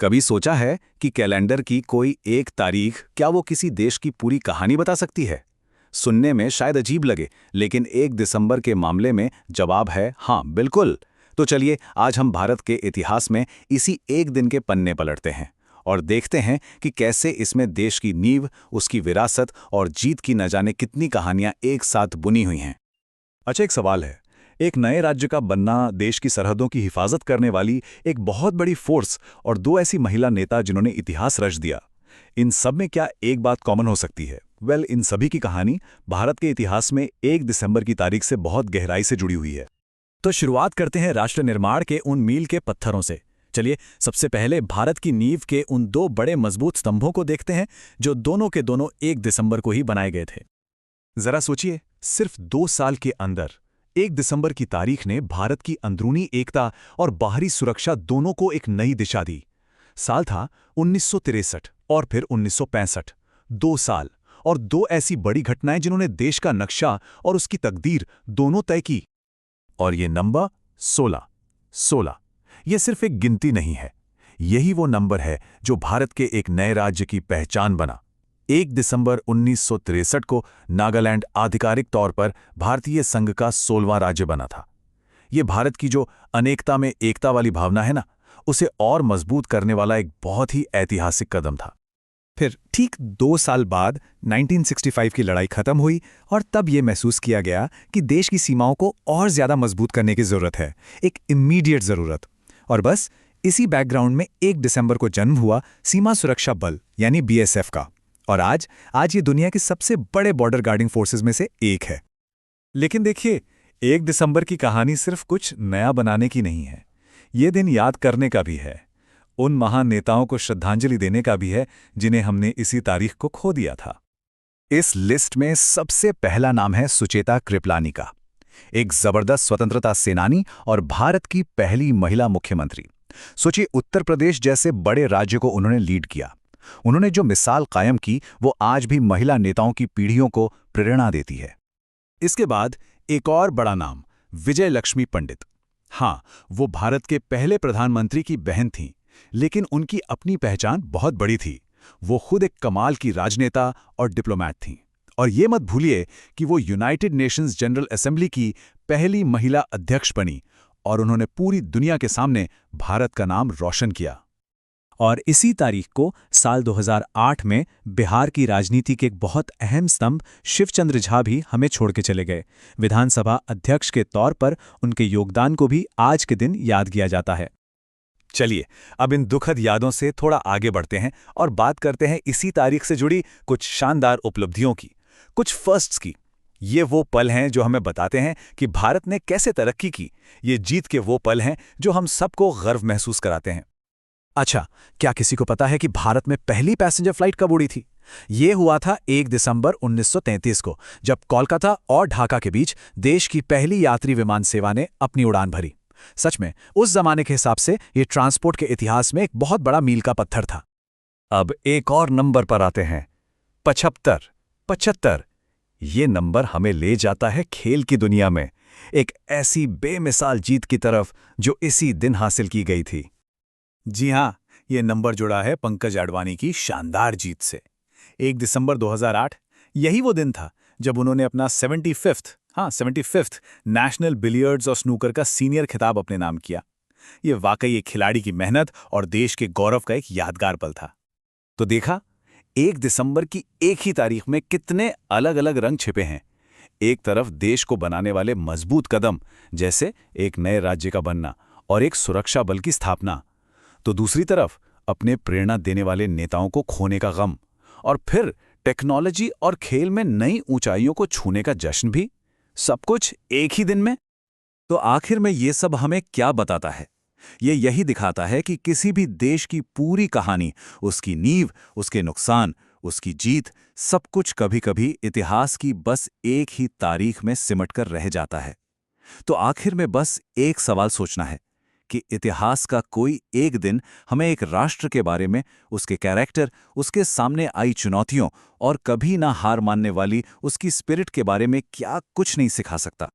कभी सोचा है कि कैलेंडर की कोई एक तारीख क्या वो किसी देश की पूरी कहानी बता सकती है? सुनने में शायद अजीब लगे, लेकिन 1 दिसंबर के मामले में जवाब है हाँ, बिल्कुल। तो चलिए आज हम भारत के इतिहास में इसी एक दिन के पन्ने पलटते हैं और देखते हैं कि कैसे इसमें देश की नींव, उसकी विरासत और जीत की न जाने कितनी कहानियां एक साथ बुनी हुई हैं। अच्छा, एक सवाल है। एक नए राज्य का बनना, देश की सरहदों की हिफाजत करने वाली एक बहुत बड़ी फोर्स और दो ऐसी महिला नेता जिन्होंने इतिहास रच दिया, इन सब में क्या एक बात कॉमन हो सकती है? इन सभी की कहानी भारत के इतिहास में 1 दिसंबर की तारीख से बहुत गहराई से जुड़ी हुई है। तो शुरुआत करते हैं राष्ट्र निर्माण के उन मील के पत्थरों से। चलिए सबसे पहले भारत की नींव के उन दो बड़े मजबूत स्तंभों को देखते हैं जो दोनों के दोनों 1 दिसंबर को ही बनाए गए थे। जरा सोचिए, सिर्फ 2 साल के अंदर 1 दिसंबर की तारीख ने भारत की अंदरूनी एकता और बाहरी सुरक्षा दोनों को एक नई दिशा दी। साल था 1963 और फिर 1965। 2 साल और दो ऐसी बड़ी घटनाएं जिन्होंने देश का नक्शा और उसकी तकदीर दोनों तय की। और ये नंबर 16 ये सिर्फ एक गिनती नहीं है, यही वो नंबर है जो भारत के एक नए राज्य की पहचान बना। 1 दिसंबर 1963 को नागालैंड आधिकारिक तौर पर भारतीय संघ का 16वां राज्य बना था। ये भारत की जो अनेकता में एकता वाली भावना है ना, उसे और मजबूत करने वाला एक बहुत ही ऐतिहासिक कदम था। फिर ठीक 2 साल बाद 1965 की लड़ाई खत्म हुई और तब ये महसूस किया गया कि देश की सीमाओं को और ज्यादा मजबूत करने की जरूरत है, एक इमीडिएट जरूरत। और बस इसी बैकग्राउंड में 1 दिसंबर को जन्म हुआ सीमा सुरक्षा बल यानी बीएसएफ का। और आज ये दुनिया के सबसे बड़े बॉर्डर गार्डिंग फोर्सेस में से एक है। लेकिन देखिए, 1 दिसंबर की कहानी सिर्फ कुछ नया बनाने की नहीं है। ये दिन याद करने का भी है, उन महान नेताओं को श्रद्धांजलि देने का भी है जिन्हें हमने इसी तारीख को खो दिया था। इस लिस्ट में सबसे पहला नाम है सुचेता कृपलानी का, एक जबरदस्त स्वतंत्रता सेनानी और भारत की पहली महिला मुख्यमंत्री। सोचिए, उत्तर प्रदेश जैसे बड़े राज्य को उन्होंने लीड किया। उन्होंने जो मिसाल कायम की वो आज भी महिला नेताओं की पीढ़ियों को प्रेरणा देती है। इसके बाद एक और बड़ा नाम, विजय लक्ष्मी पंडित। हाँ, वो भारत के पहले प्रधानमंत्री की बहन थीं, लेकिन उनकी अपनी पहचान बहुत बड़ी थी। वो खुद एक कमाल की राजनेता और डिप्लोमैट थीं। और ये मत भूलिए कि वो यूनाइटेड नेशंस जनरल असेंबली की पहली महिला अध्यक्ष बनी और उन्होंने पूरी दुनिया के सामने भारत का नाम रोशन किया। और इसी तारीख को साल 2008 में बिहार की राजनीति के एक बहुत अहम स्तंभ शिवचंद्र झा भी हमें छोड़ के चले गए। विधानसभा अध्यक्ष के तौर पर उनके योगदान को भी आज के दिन याद किया जाता है। चलिए अब इन दुखद यादों से थोड़ा आगे बढ़ते हैं और बात करते हैं इसी तारीख से जुड़ी कुछ शानदार उपलब्धियों की, कुछ फर्स्ट्स की। ये वो पल हैं जो हमें बताते हैं कि भारत ने कैसे तरक्की की। ये जीत के वो पल हैं जो हम सबको गर्व महसूस कराते हैं। अच्छा, क्या किसी को पता है कि भारत में पहली पैसेंजर फ्लाइट कब उड़ी थी? ये हुआ था 1 दिसंबर 1933 को, जब कोलकाता और ढाका के बीच देश की पहली यात्री विमान सेवा ने अपनी उड़ान भरी। सच में उस जमाने के हिसाब से ये ट्रांसपोर्ट के इतिहास में एक बहुत बड़ा मील का पत्थर था। अब एक और नंबर पर आते हैं, 75। ये नंबर हमें ले जाता है खेल की दुनिया में, एक ऐसी बेमिसाल जीत की तरफ जो इसी दिन हासिल की गई थी। जी हाँ, ये नंबर जुड़ा है पंकज आडवाणी की शानदार जीत से। 1 दिसंबर 2008 यही वो दिन था जब उन्होंने अपना 75th नेशनल बिलियर्ड्स और स्नूकर का सीनियर खिताब अपने नाम किया। ये वाकई एक खिलाड़ी की मेहनत और देश के गौरव का एक यादगार पल था। तो देखा, 1 दिसंबर की एक ही तारीख में कितने अलग अलग रंग छिपे हैं। एक तरफ देश को बनाने वाले मजबूत कदम, जैसे एक नए राज्य का बनना और एक सुरक्षा बल की स्थापना, तो दूसरी तरफ अपने प्रेरणा देने वाले नेताओं को खोने का गम, और फिर टेक्नोलॉजी और खेल में नई ऊंचाइयों को छूने का जश्न भी, सब कुछ एक ही दिन में। तो आखिर में ये सब हमें क्या बताता है? ये यही दिखाता है कि किसी भी देश की पूरी कहानी, उसकी नींव, उसके नुकसान, उसकी जीत, सब कुछ कभी-कभी इतिहास की बस एक ही तारीख में सिमट कर रह जाता है। तो आखिर में बस एक सवाल सोचना है कि इतिहास का कोई एक दिन हमें एक राष्ट्र के बारे में, उसके कैरेक्टर, उसके सामने आई चुनौतियों और कभी ना हार मानने वाली उसकी स्पिरिट के बारे में क्या कुछ नहीं सिखा सकता।